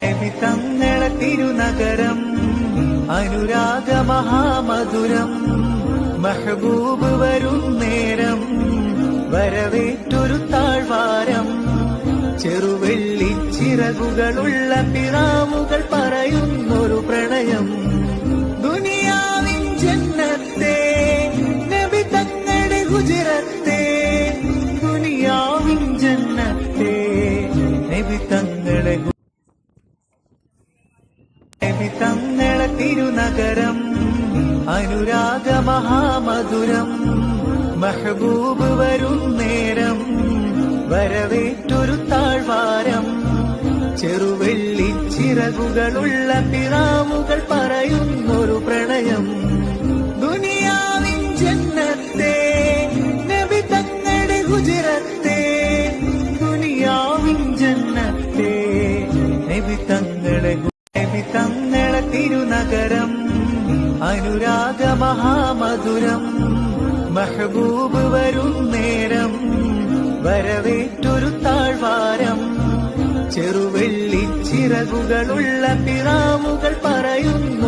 നബി തങ്ങളെ തിരുനഗരം അനുരാഗ മഹാമധുരം മെഹബൂബ് വരും നേരം വരവേറ്റൊരു താഴ്വാരം ചെറുവെള്ളിച്ചിറകുകളുള്ള പിറാവുകൾ പറയുന്നൊരു പ്രണയം ദുനിയാവിൻ ജന്നത്തെ നബി തങ്ങളുടെ ഗുജറത്തെ ദുനിയാവിൻ ജന്നത്തെ നബി തങ്ങളെ നബി തങ്ങളെ തിരുനഗരം അനുരാഗ മഹാമധുരം മെഹബൂബ് വരും നേരം വരവേറ്റൊരു താഴ്വാരം ചെറുവെള്ളിച്ചിറകുകളുള്ള പിറാവുകൾ പറയുന്നൊരു പ്രണയം ദുനിയാവിൻ ജന്നത്തെ നബി തങ്ങളുടെ ഗുജറത്തെ ദുനിയാവിൻ ജന്നത്തെ നബി തങ്ങളെ തിരുനഗരം അനുരാഗ മഹാമധുരം മെഹബൂബ് വരും നേരം വരവേറ്റൊരു താഴ്വാരം ചെറുവെള്ളിച്ചിറകുകളുള്ള പിറാവുകൾ പറയുന്നു